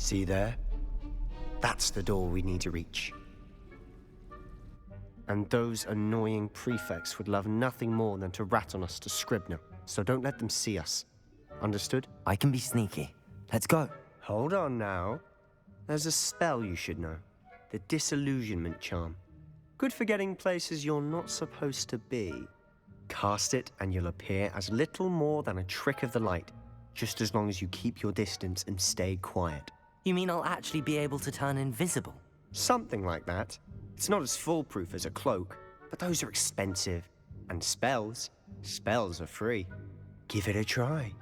See there? That's the door we need to reach. And those annoying prefects would love nothing more than to rat on us to Scribner, so don't let them see us. Understood? I can be sneaky. Let's go. Hold on now. There's a spell you should know. The Disillusionment Charm. Good for getting places you're not supposed to be. Cast it and you'll appear as little more than a trick of the light, just as long as you keep your distance and stay quiet. You mean I'll actually be able to turn invisible? Something like that. It's not as foolproof as a cloak, but those are expensive. And spells are free. Give it a try.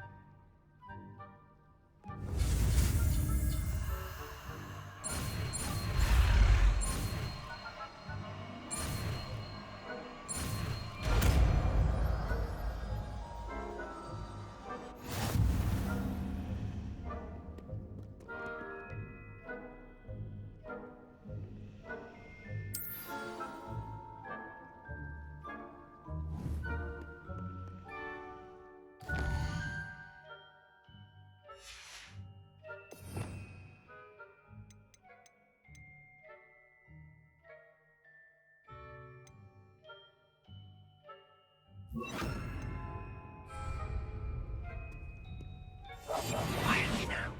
Quietly now.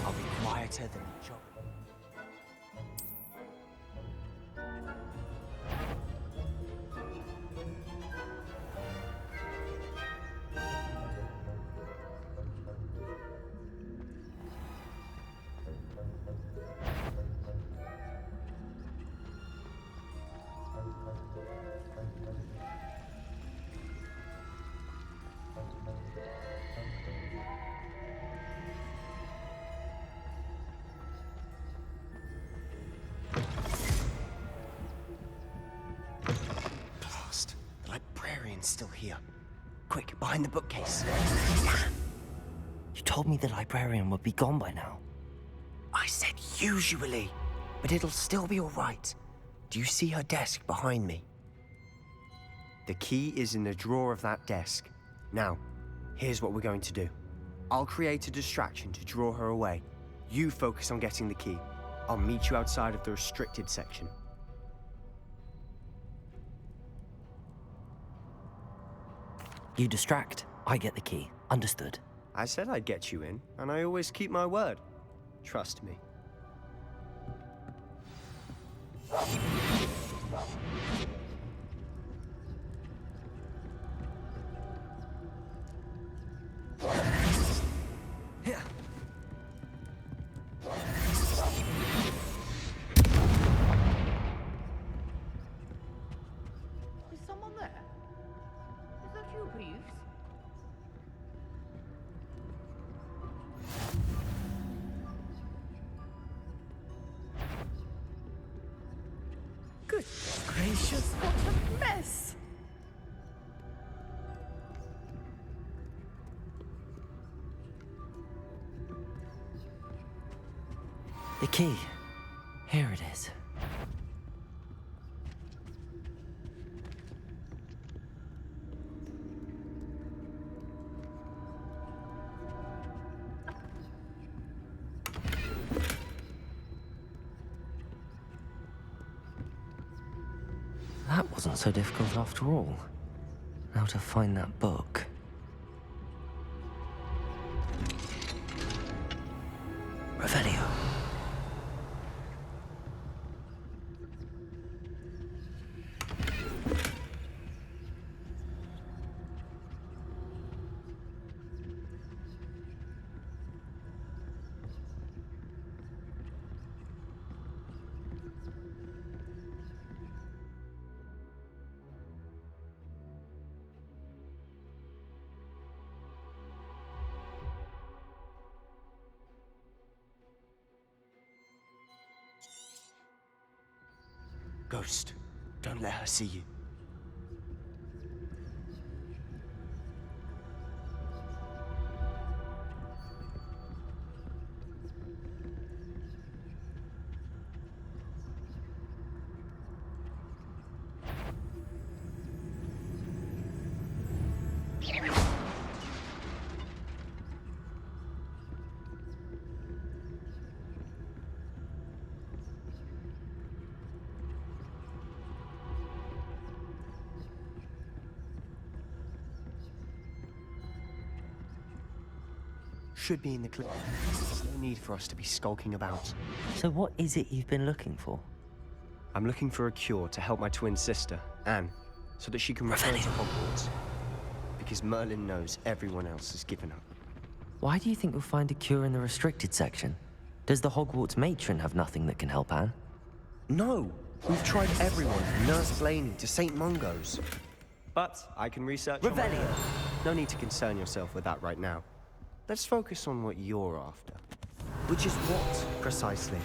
I'll be quieter than a job. The librarian's still here. Quick, behind the bookcase. You told me the librarian would be gone by now. I said usually, but it'll still be all right. Do you see her desk behind me? The key is in the drawer of that desk. Now, here's what we're going to do. I'll create a distraction to draw her away. You focus on getting the key. I'll meet you outside of the restricted section. You distract, I get the key. Understood. I said I'd get you in, and I always keep my word. Trust me. Is someone there? Is that you, Peeves? Good gracious, what a mess! The key. Here it is. That wasn't so difficult after all. Now to find that book. Revelio. Ghost, don't let her see you. Should be in the clip. There's no need for us to be skulking about. So what is it you've been looking for? I'm looking for a cure to help my twin sister, Anne, so that she can return to Hogwarts. Because Merlin knows everyone else has given up. Why do you think you'll find a cure in the restricted section? Does the Hogwarts matron have nothing that can help Anne? No! We've tried everyone, from Nurse Blaney to St. Mungo's. But I can research on my own. No need to concern yourself with that right now. Let's focus on what you're after. Which is what, precisely?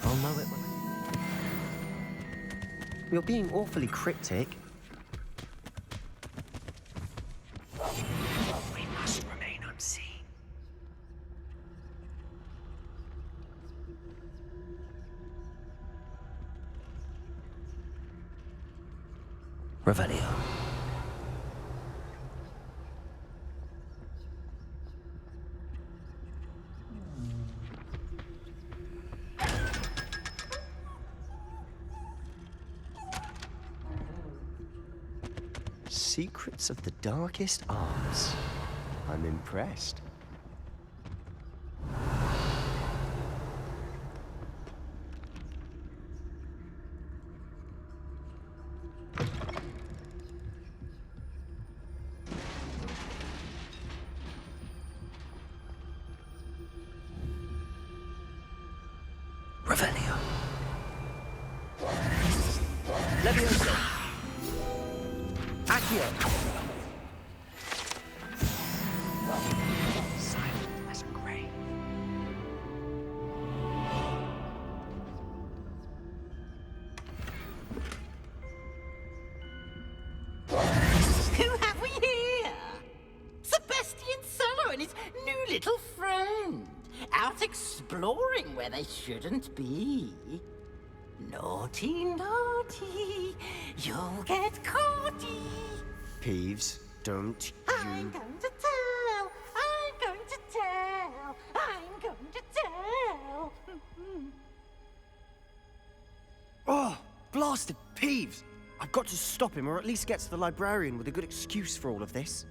I'll know it when You're being awfully cryptic. We must remain unseen. Revelio. Secrets of the darkest arts. I'm impressed. Revelio. Levioso. Accio. Silent as a grave. Who have we here? Sebastian Solo and his new little friend. Out exploring where they shouldn't be. Naughty, naughty, you'll get caughty. Peeves, don't I'm you... going to tell, I'm going to tell, I'm going to tell. Oh, blasted Peeves! I've got to stop him, or at least get to the librarian with a good excuse for all of this.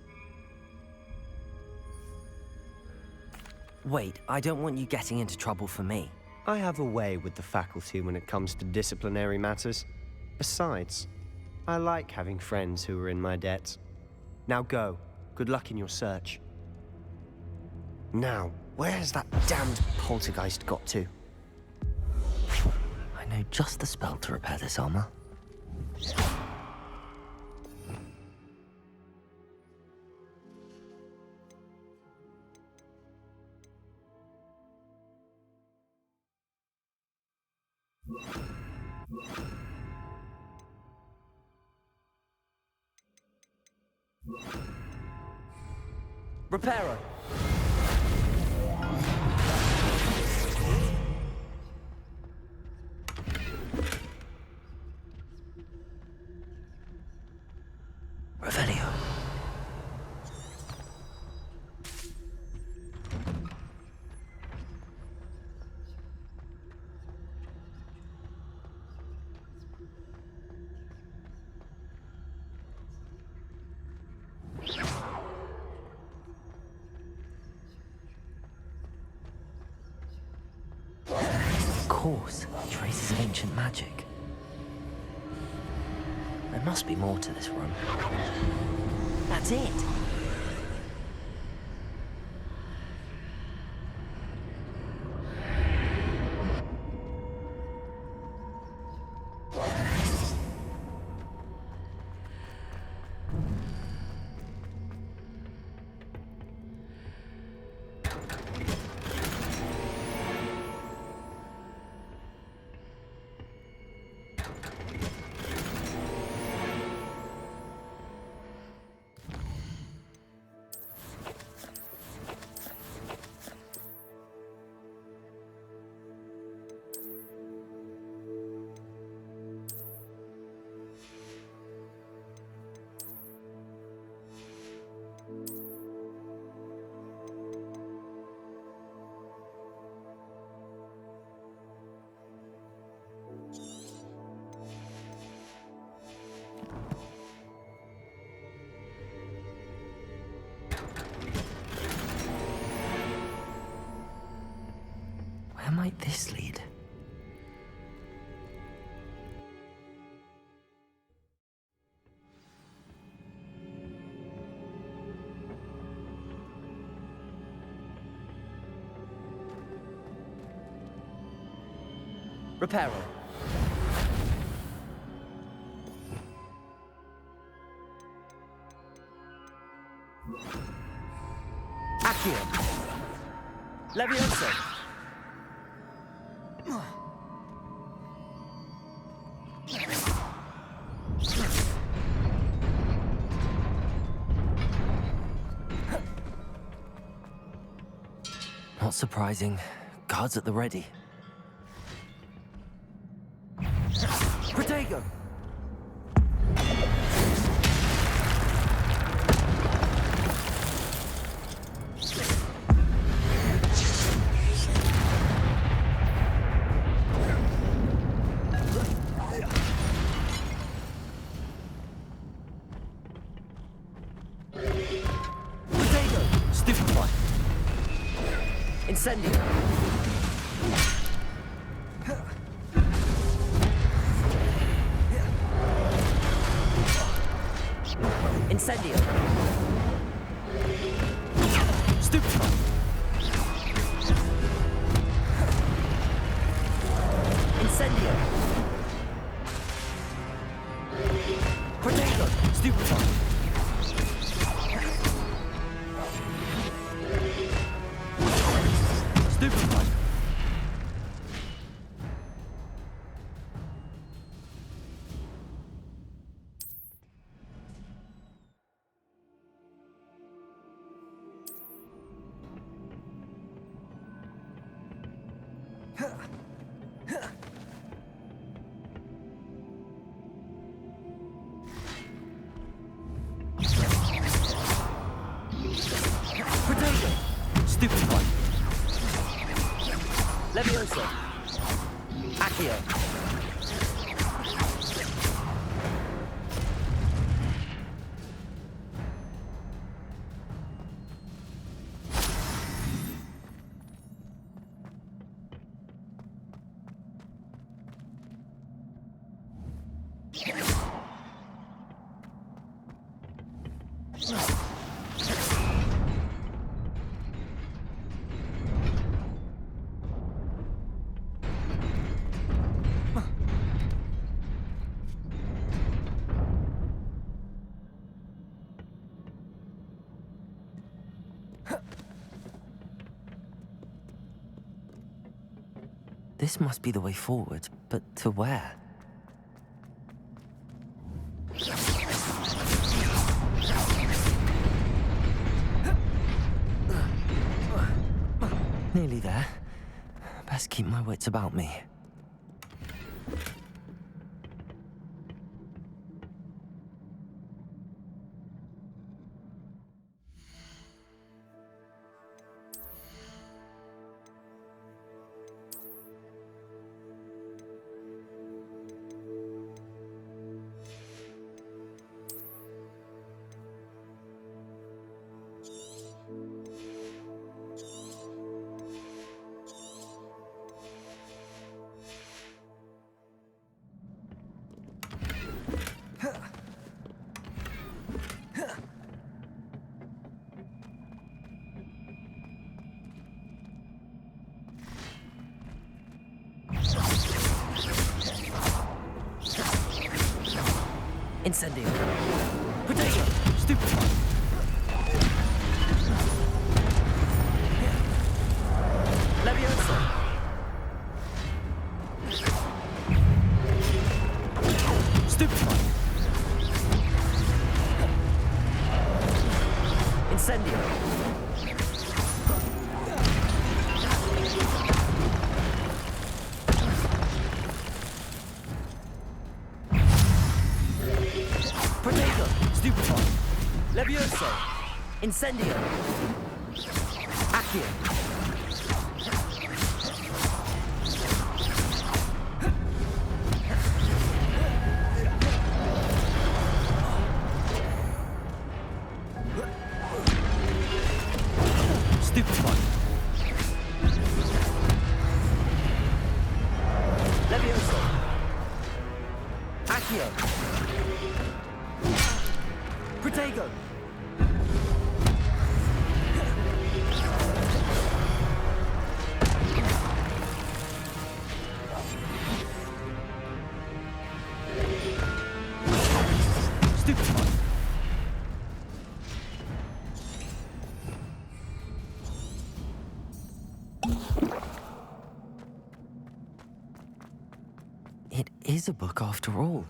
Wait, I don't want you getting into trouble for me. I have a way with the faculty when it comes to disciplinary matters. Besides, I like having friends who are in my debt. Now go. Good luck in your search. Now, where has that damned poltergeist got to? I know just the spell to repair this armor. Reparo. Revelio. Of course, traces of ancient magic. There must be more to this room. That's it! this lead? Reparo. Accio. Levioso. Not surprising. Guards at the ready. Protego. Stupefy. Incendio. Incendio. Stupefy. Incendio. Protego. Stupefy. Stupefy. Protego. Stupefy. Levioso. Accio. This must be the way forward, but to where? Nearly there. Best keep my wits about me. Incendio. Protego. Stupefy. Levioso. Stupefy. Incendio. Protego. Stupefy. Levioso. Incendio. Accio. Stupefy. Accio! Protego! Stupefy! It is a book after all.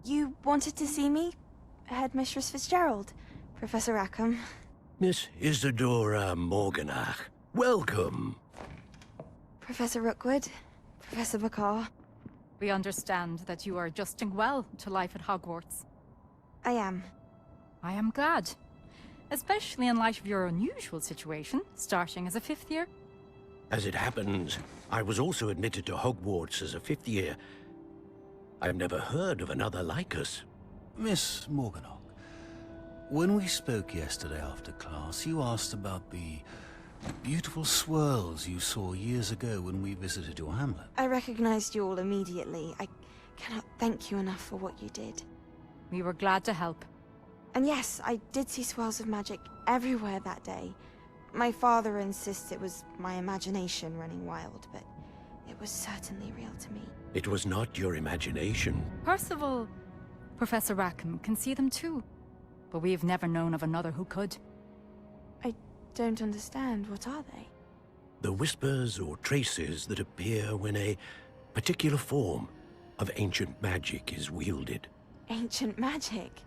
You wanted to see me? Headmistress Fitzgerald? Professor Rackham? Miss Isadora Morganach, welcome. Professor Rookwood? Professor Bakar? We understand that you are adjusting well to life at Hogwarts. I am. I am glad. Especially in light of your unusual situation, starting as a 5th year. As it happens, I was also admitted to Hogwarts as a 5th year. I've never heard of another like us. Miss Morganach, when we spoke yesterday after class, you asked about the beautiful swirls you saw years ago when we visited your hamlet. I recognized you all immediately. I cannot thank you enough for what you did. We were glad to help. And yes, I did see swirls of magic everywhere that day. My father insists it was my imagination running wild, but it was certainly real to me. It was not your imagination. Percival, Professor Rackham can see them too. But we have never known of another who could. I don't understand. What are they? The whispers or traces that appear when a particular form of ancient magic is wielded. Ancient magic?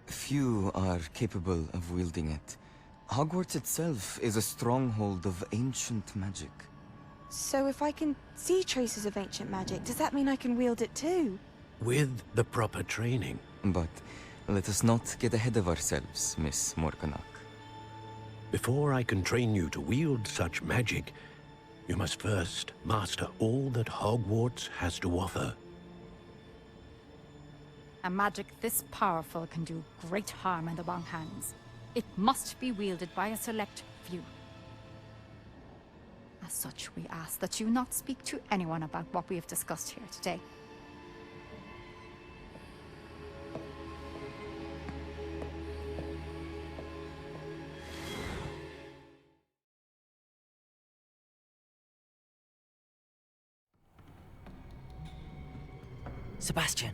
Few are capable of wielding it. Hogwarts itself is a stronghold of ancient magic. So if I can see traces of ancient magic, does that mean I can wield it too? With the proper training. But let us not get ahead of ourselves, Miss Morganach. Before I can train you to wield such magic, you must first master all that Hogwarts has to offer. A magic this powerful can do great harm in the wrong hands. It must be wielded by a select few. As such, we ask that you not speak to anyone about what we have discussed here today. Sebastian.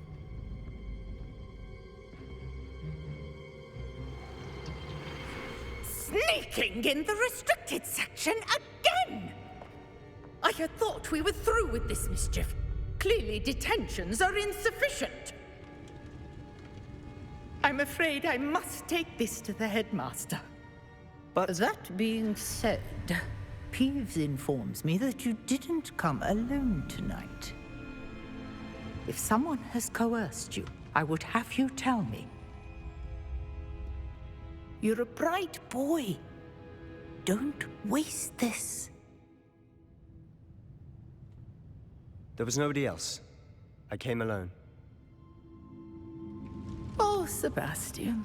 Sneaking in the restricted section again! I had thought we were through with this mischief. Clearly detentions are insufficient. I'm afraid I must take this to the headmaster. But That being said, Peeves informs me that you didn't come alone tonight. If someone has coerced you, I would have you tell me. You're a bright boy. Don't waste this. there was nobody else. I came alone. Oh, Sebastian.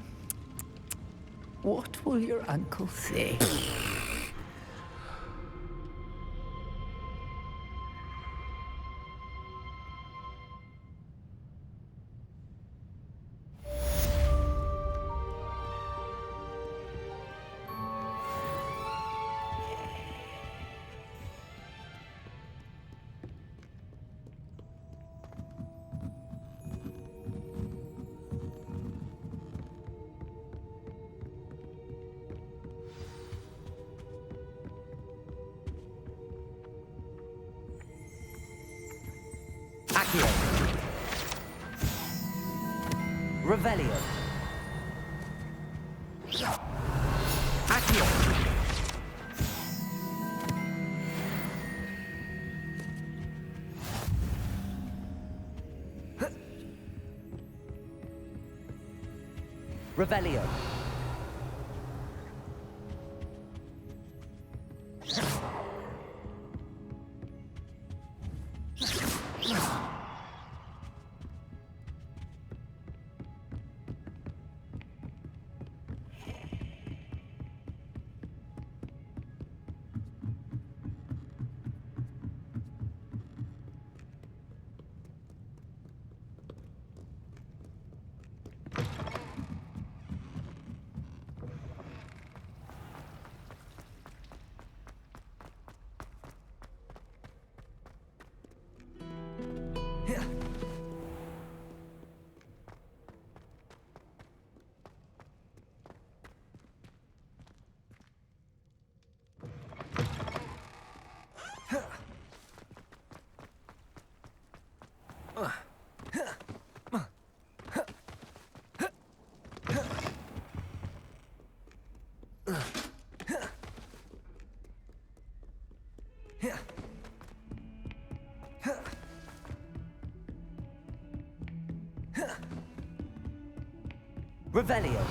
What will your uncle say? Accio. Revelio. Accio. Revelio. Revelio.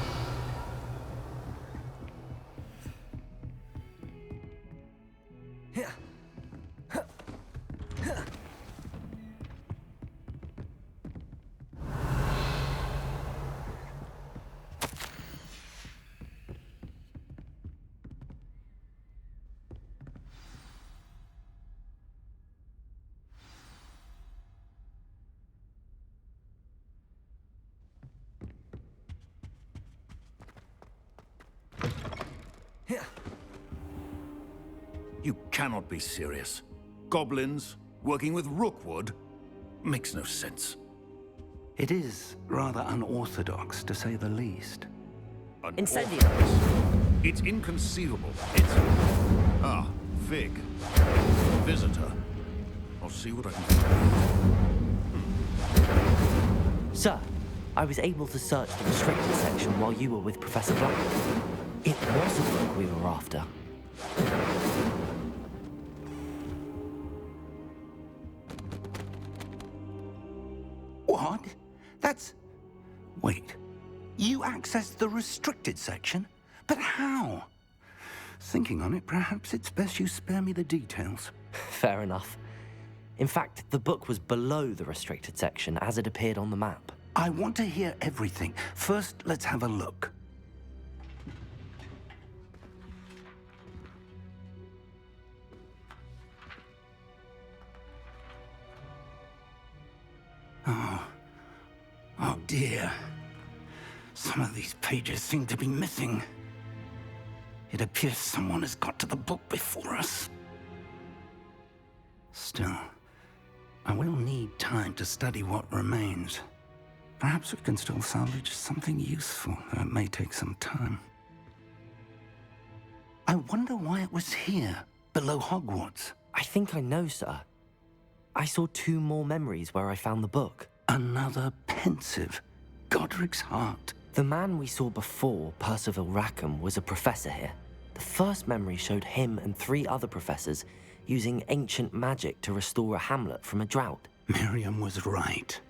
You cannot be serious. Goblins working with Rookwood makes no sense. It is rather unorthodox, to say the least. Incendio. It's inconceivable. It's... Ah, Fig. Visitor. I'll see what I can do. Sir, I was able to search the restricted section while you were with Professor Black. It was a book we were after. What? That's... Wait. You accessed the restricted section? But how? Thinking on it, perhaps it's best you spare me the details. Fair enough. In fact, the book was below the restricted section as it appeared on the map. I want to hear everything. First, let's have a look. Oh dear. Some of these pages seem to be missing. It appears someone has got to the book before us. Still, I will need time to study what remains. Perhaps we can still salvage something useful, though it may take some time. I wonder why it was here, below Hogwarts. I think I know, sir. I saw 2 more memories where I found the book. Another pensive. Godric's heart. The man we saw before, Percival Rackham, was a professor here. The first memory showed him and 3 other professors using ancient magic to restore a hamlet from a drought. Miriam was right.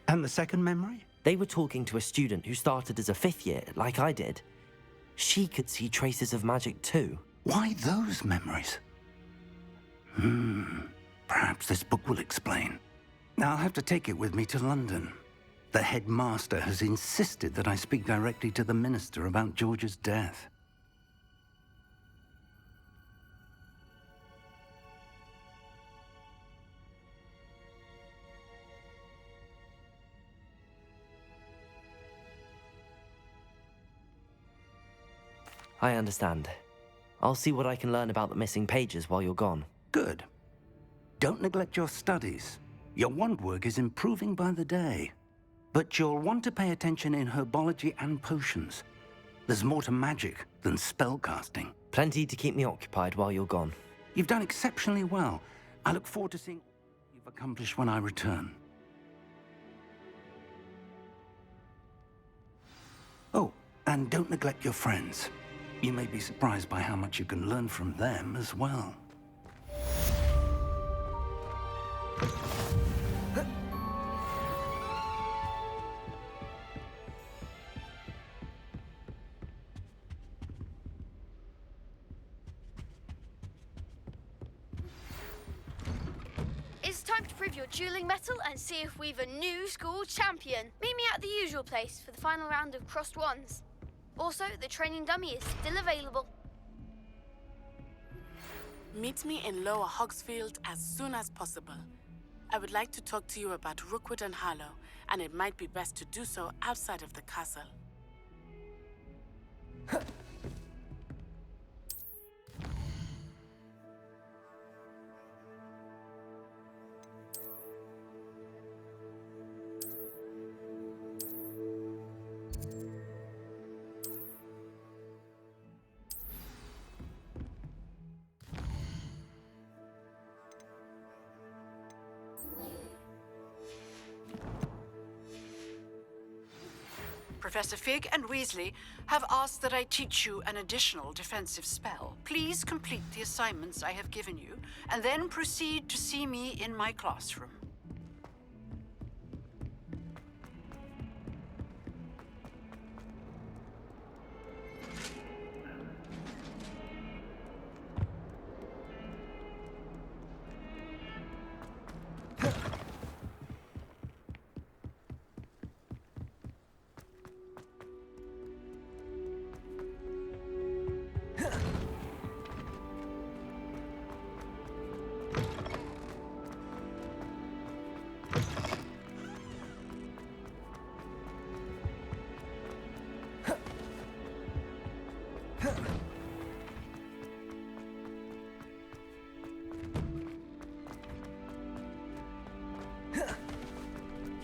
And the second memory? They were talking to a student who started as a 5th year, like I did. She could see traces of magic too. Why those memories? Perhaps this book will explain. I'll have to take it with me to London. The headmaster has insisted that I speak directly to the minister about George's death. I understand. I'll see what I can learn about the missing pages while you're gone. Good. Don't neglect your studies. Your wand work is improving by the day. But you'll want to pay attention in herbology and potions. There's more to magic than spellcasting. Plenty to keep me occupied while you're gone. You've done exceptionally well. I look forward to seeing what you've accomplished when I return. Oh, and don't neglect your friends. You may be surprised by how much you can learn from them as well. It's time to prove your dueling mettle and see if we've a new school champion. Meet me at the usual place for the final round of crossed wands. Also, the training dummy is still available. Meet me in Lower Hogsfield as soon as possible. I would like to talk to you about Rookwood and Harlow, and it might be best to do so outside of the castle. Professor Fig and Weasley have asked that I teach you an additional defensive spell. Please complete the assignments I have given you, and then proceed to see me in my classroom.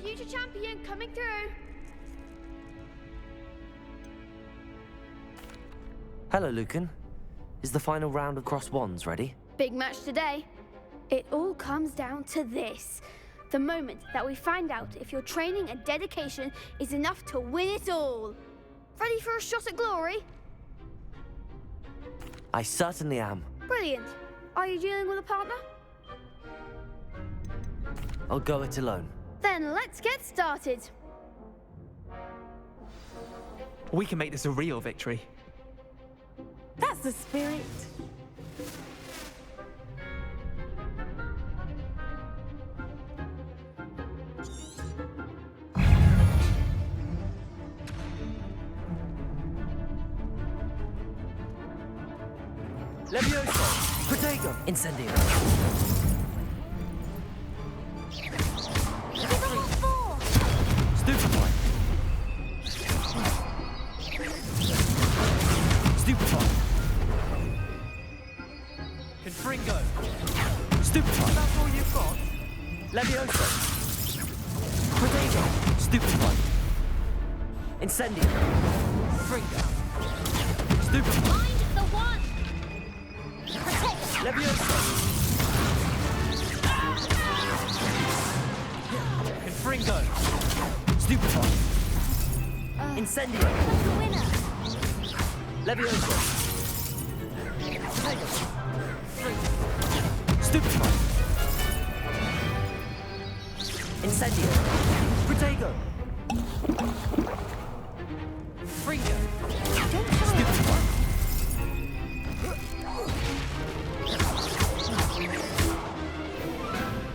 Future champion coming through. Hello, Lucan. Is the final round of crossed wands ready? Big match today. It all comes down to this. The moment that we find out if your training and dedication is enough to win it all. Ready for a shot at glory? I certainly am. Brilliant. Are you dealing with a partner? I'll go it alone. Then let's get started. We can make this a real victory. That's the spirit. Levioso! Protego! Incendio! Stupefy! Stupefy! Confringo! Stupefy! That's all you've got? Levioso! Protego! Stupefy! Incendio! Freak! Stupefy! Find the one! Protect! Levioso! Confringo! Stupefy! Incendio! The winner! Levioso! Protego! Freak! Stupefy! Incendio! Protego! Freego! Stupefy!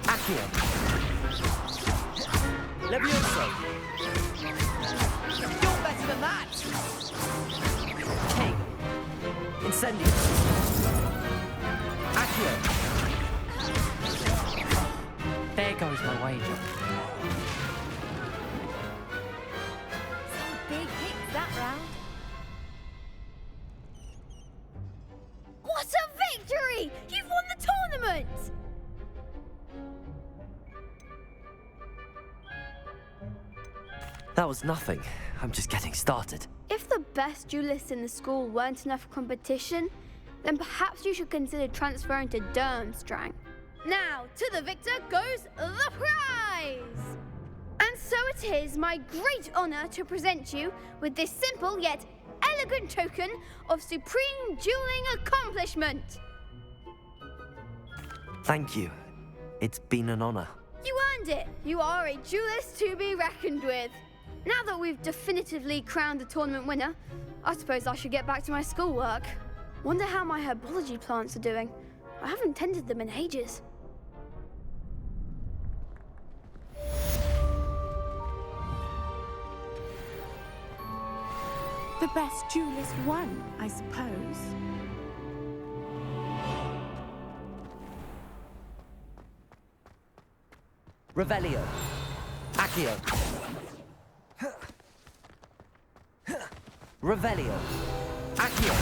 Accio! Levioso! You're better than that! King! Incendio! Accio! There goes my wager. Some big hits that round. What a victory! You've won the tournament! That was nothing. I'm just getting started. If the best duelists in the school weren't enough for competition, then perhaps you should consider transferring to Durmstrang. Now, to the victor goes the prize! And so it is my great honor to present you with this simple yet elegant token of supreme dueling accomplishment. Thank you. It's been an honor. You earned it. You are a duelist to be reckoned with. Now that we've definitively crowned the tournament winner, I suppose I should get back to my schoolwork. Wonder how my herbology plants are doing. I haven't tended them in ages. The best duelist won, I suppose. Revelio. Accio. Revelio. Accio.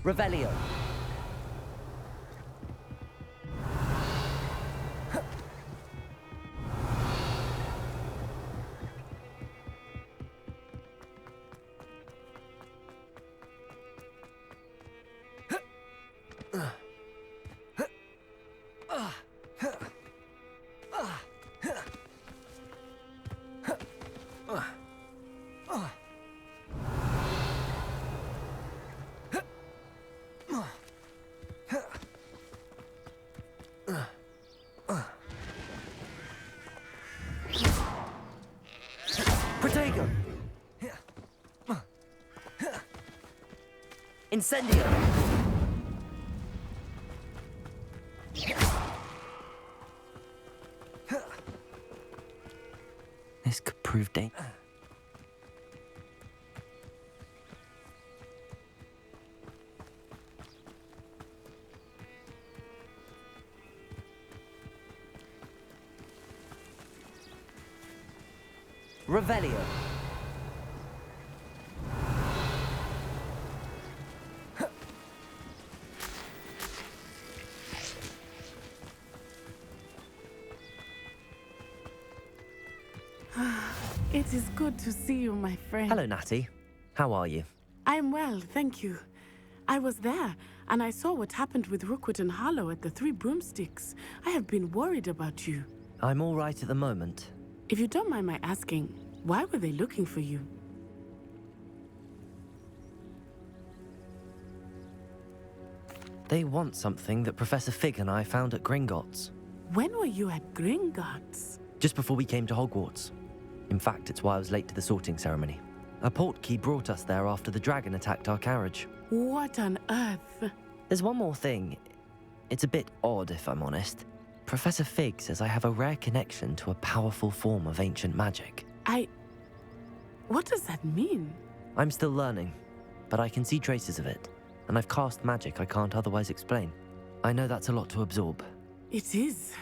Revelio. Protego! Incendio! This could prove dangerous. Revelio. It is good to see you, my friend. Hello, Natty. How are you? I'm well, thank you. I was there, and I saw what happened with Rookwood and Harlow at the Three Broomsticks. I have been worried about you. I'm all right at the moment. If you don't mind my asking, why were they looking for you? They want something that Professor Fig and I found at Gringotts. When were you at Gringotts? Just before we came to Hogwarts. In fact, it's why I was late to the sorting ceremony. A portkey brought us there after the dragon attacked our carriage. What on earth? There's one more thing. It's a bit odd, if I'm honest. Professor Fig says I have a rare connection to a powerful form of ancient magic. What does that mean? I'm still learning, but I can see traces of it, and I've cast magic I can't otherwise explain. I know that's a lot to absorb. It is.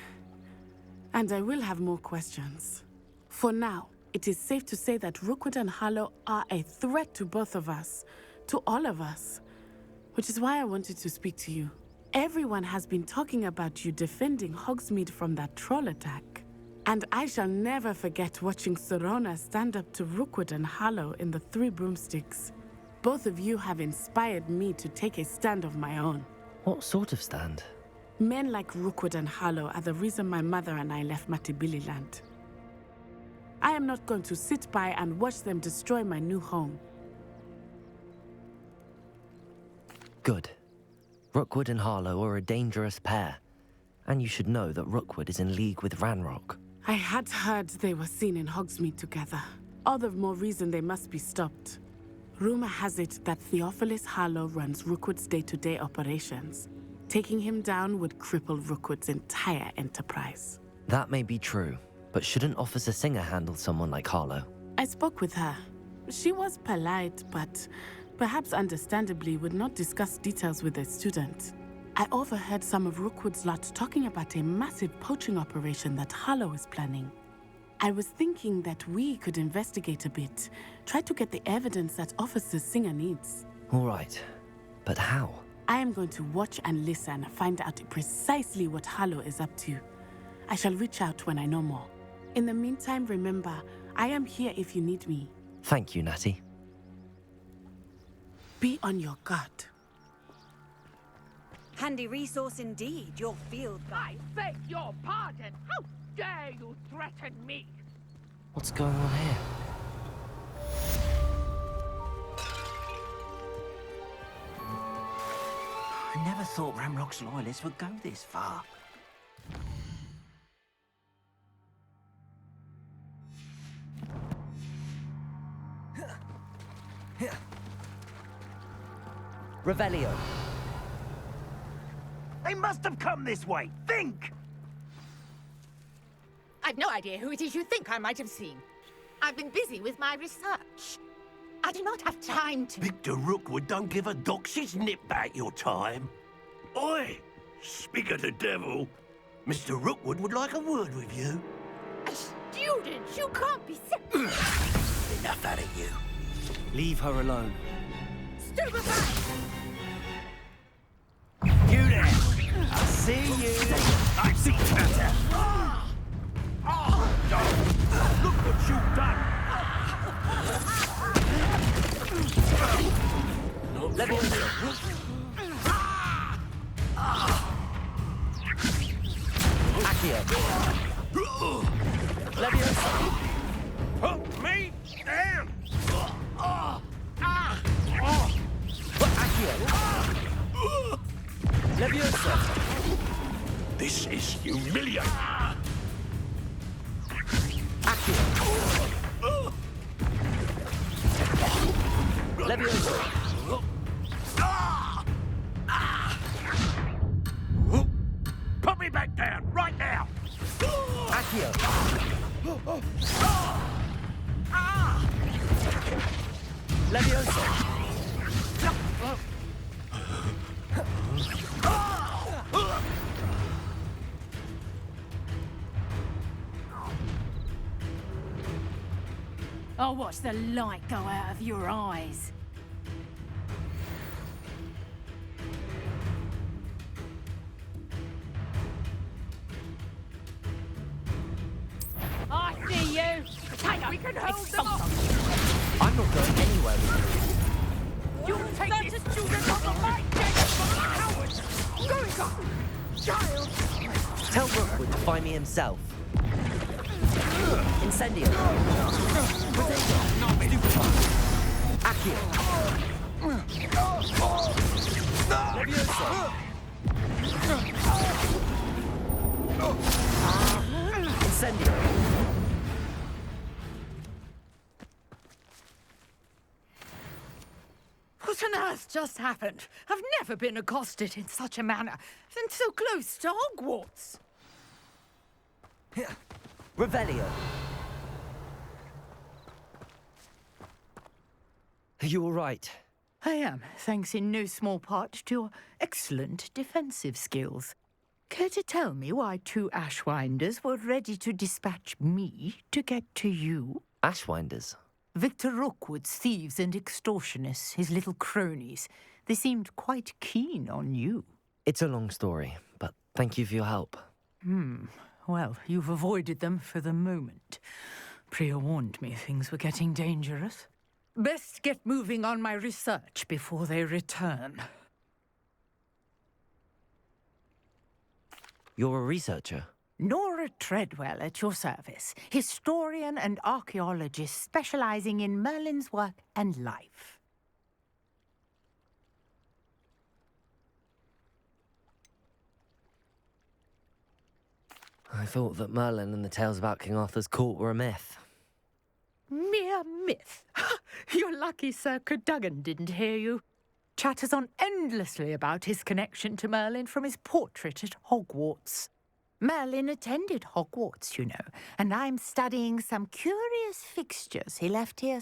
And I will have more questions. For now, it is safe to say that Rookwood and Harlow are a threat to both of us, to all of us, which is why I wanted to speak to you. Everyone has been talking about you defending Hogsmeade from that troll attack. And I shall never forget watching Serona stand up to Rookwood and Harlow in the Three Broomsticks. Both of you have inspired me to take a stand of my own. What sort of stand? Men like Rookwood and Harlow are the reason my mother and I left Matabeleland. I am not going to sit by and watch them destroy my new home. Good. Rookwood and Harlow are a dangerous pair. And you should know that Rookwood is in league with Ranrock. I had heard they were seen in Hogsmeade together. All the more reason they must be stopped. Rumor has it that Theophilus Harlow runs Rookwood's day-to-day operations. Taking him down would cripple Rookwood's entire enterprise. That may be true, but shouldn't Officer Singer handle someone like Harlow? I spoke with her. She was polite, but perhaps understandably would not discuss details with a student. I overheard some of Rookwood's lot talking about a massive poaching operation that Harlow is planning. I was thinking that we could investigate a bit, try to get the evidence that Officer Singer needs. All right, but how? I am going to watch and listen, find out precisely what Harlow is up to. I shall reach out when I know more. In the meantime, remember, I am here if you need me. Thank you, Natty. Be on your guard. Handy resource indeed, your field guide. I beg your pardon. How dare you threaten me? What's going on here? I never thought Ranrock's loyalists would go this far. Revelio. They must have come this way. Think! I've no idea who it is you think I might have seen. I've been busy with my research. I do not have time to... Victor Rookwood don't give a doxy's nip back your time. Oi! Speak of the devil. Mr. Rookwood would like a word with you. A student? You can't be... Enough out of you. Leave her alone. Stupefy! You there! I'll see you! I see better! Look what you've done! Leviosa! Hook me down! Leviosa! This is humiliating. Leviosa! Put me back down, right now! Accio! Leviosa! I'll watch the light go out of your eyes. I see you! can hold them off! I'm not going anywhere with You take this student off of my desk, coward! Going on! Child! you. Tell Rookwood to find me himself. Incendio. Accio. Levioso. Incendio. What on earth just happened? I've never been accosted in such a manner, and so close to Hogwarts. Revelio. Are you all right? I am, thanks in no small part to your excellent defensive skills. Care to tell me why 2 Ashwinders were ready to dispatch me to get to you? Ashwinders? Victor Rookwood's thieves and extortionists, his little cronies. They seemed quite keen on you. It's a long story, but thank you for your help. Well, you've avoided them for the moment. Priya warned me things were getting dangerous. Best get moving on my research before they return. You're a researcher? Nora Treadwell at your service, historian and archaeologist specializing in Merlin's work and life. I thought that Merlin and the tales about King Arthur's court were a myth. Mere myth. You're lucky Sir Cadogan didn't hear you. Chatters on endlessly about his connection to Merlin from his portrait at Hogwarts. Merlin attended Hogwarts, you know, and I'm studying some curious fixtures he left here.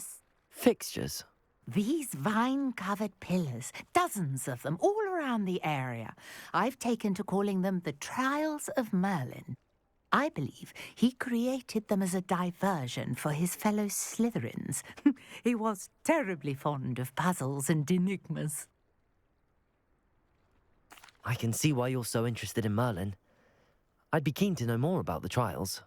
Fixtures? These vine-covered pillars, dozens of them, all around the area. I've taken to calling them the Trials of Merlin. I believe he created them as a diversion for his fellow Slytherins. He was terribly fond of puzzles and enigmas. I can see why you're so interested in Merlin. I'd be keen to know more about the trials.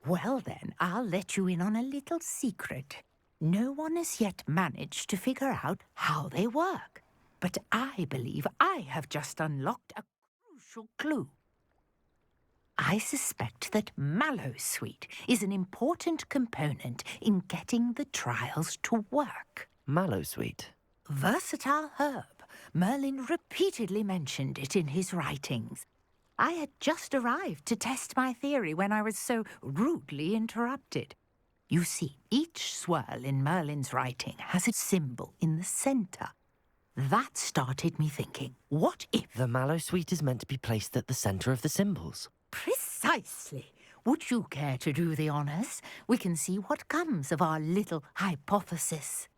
Well then, I'll let you in on a little secret. No one has yet managed to figure out how they work. But I believe I have just unlocked a crucial clue. I suspect that Mallowsweet is an important component in getting the trials to work. Mallowsweet? Versatile herb. Merlin repeatedly mentioned it in his writings. I had just arrived to test my theory when I was so rudely interrupted. You see, each swirl in Merlin's writing has a symbol in the centre. That started me thinking, what if... The Mallowsweet is meant to be placed at the centre of the symbols. Precisely. Would you care to do the honours? We can see what comes of our little hypothesis.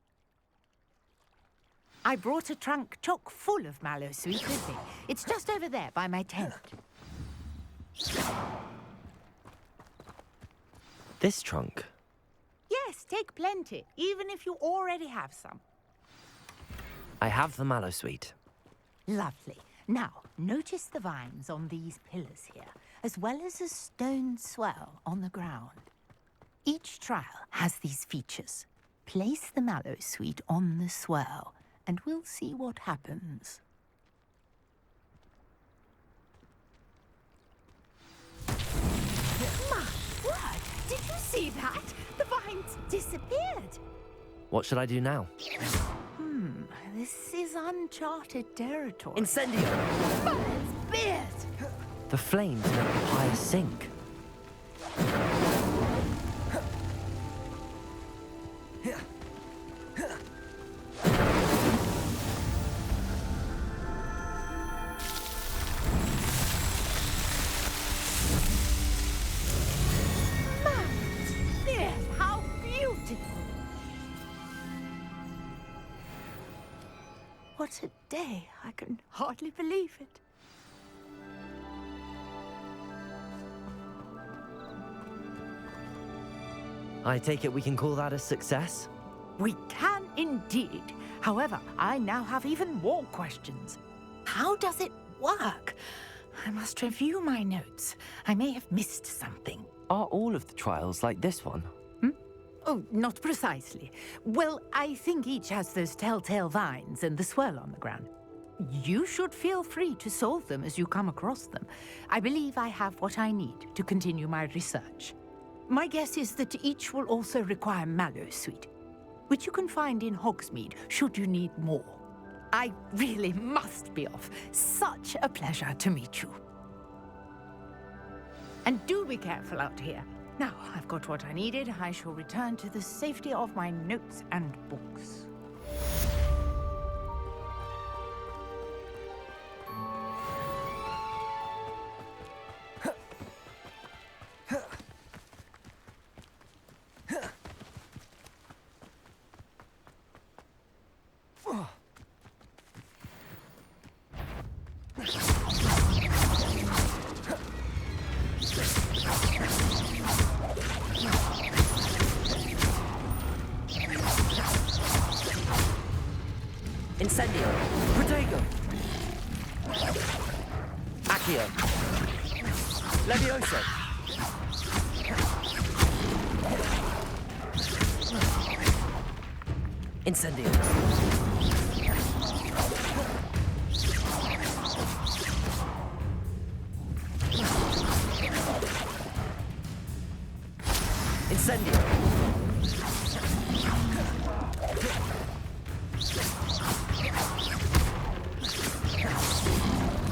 I brought a trunk chock full of Mallowsweet with me. It's just over there by my tent. This trunk? Yes, take plenty, even if you already have some. I have the Mallowsweet. Lovely. Now, notice the vines on these pillars here, as well as a stone swell on the ground. Each trial has these features. Place the Mallowsweet on the swell, and we'll see what happens. My word! Did you see that? The vines disappeared. What should I do now? This is uncharted territory. Incendio! Merlin's beard! The flames make the pyre sink. Merlin's beard! How beautiful! What a day! I can hardly believe it. I take it we can call that a success? We can indeed. However, I now have even more questions. How does it work? I must review my notes. I may have missed something. Are all of the trials like this one? Oh, not precisely. Well, I think each has those telltale vines and the swirl on the ground. You should feel free to solve them as you come across them. I believe I have what I need to continue my research. My guess is that each will also require mallow sweet, which you can find in Hogsmeade should you need more. I really must be off. Such a pleasure to meet you. And do be careful out here. Now I've got what I needed, I shall return to the safety of my notes and books. Incendio! Protego! Accio! Levioso! Incendio! Incendio!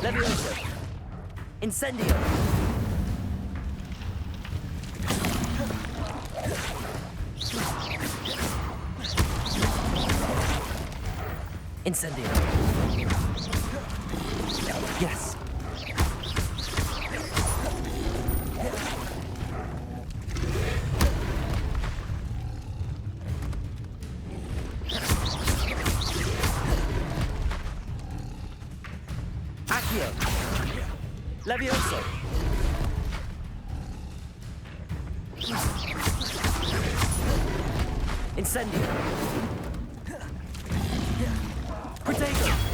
Levioso! Incendio! Incendio! Yes! Accio! Levioso! Incendio! Protego!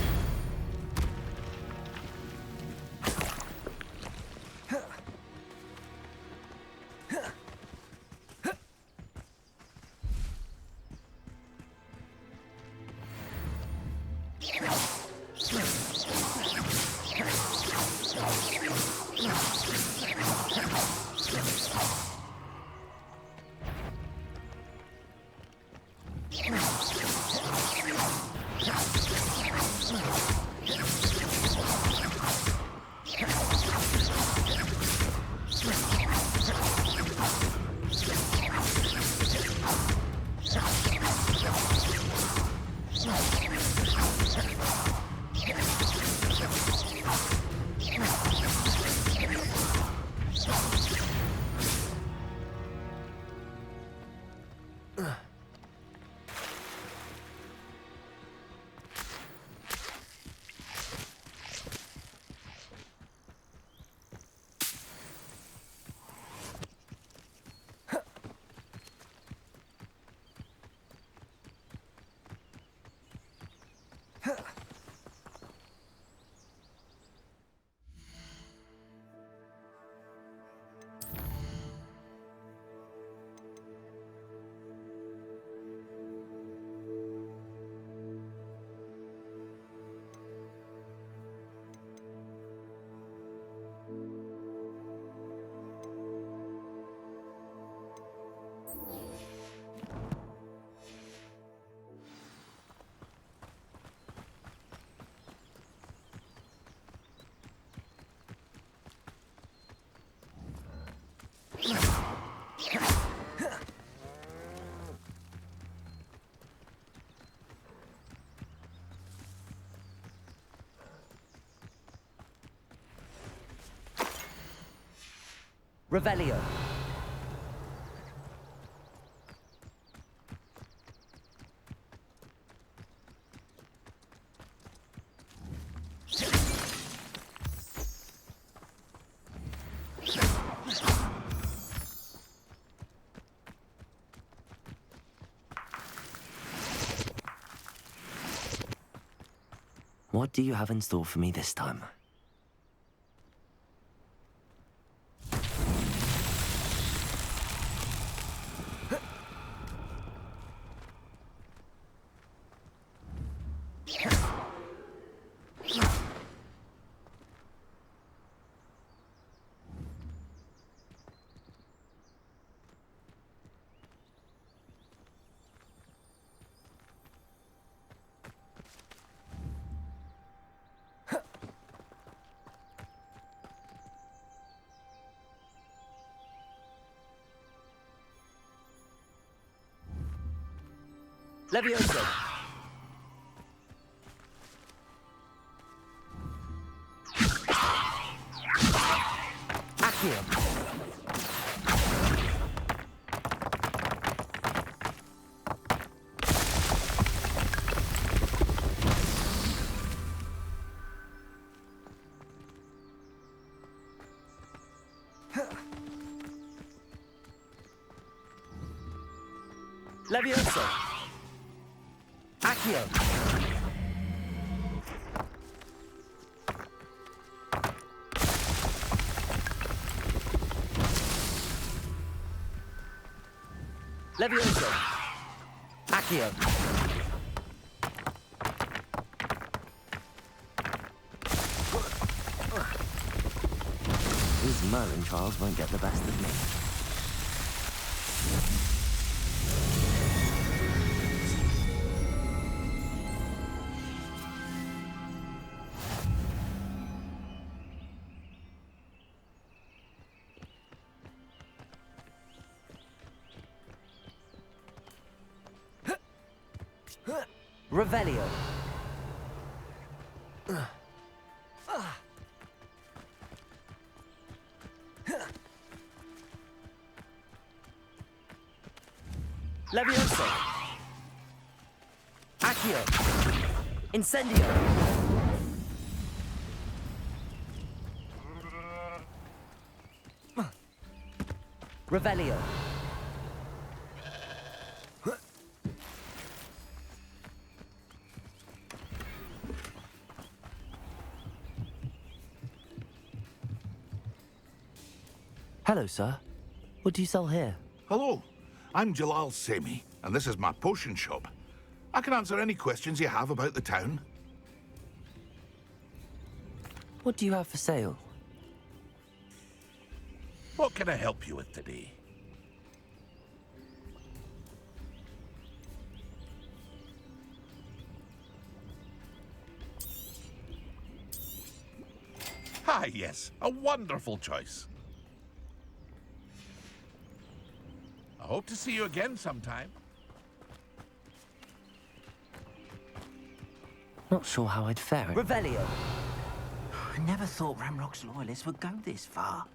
Revelio. What do you have in store for me this time? Levioso! Accio! Levioso! Accio! Levioso! Accio! These Merlin trials won't get the best of me. Revelio. Levioso. Accio. Incendio. Revelio. Hello, sir. What do you sell here? Hello, I'm Jalal Semi, and this is my potion shop. I can answer any questions you have about the town. What do you have for sale? What can I help you with today? Ah, yes, a wonderful choice. I hope to see you again sometime. Not sure how I'd fare it. Revelio. I never thought Ramrock's loyalists would go this far.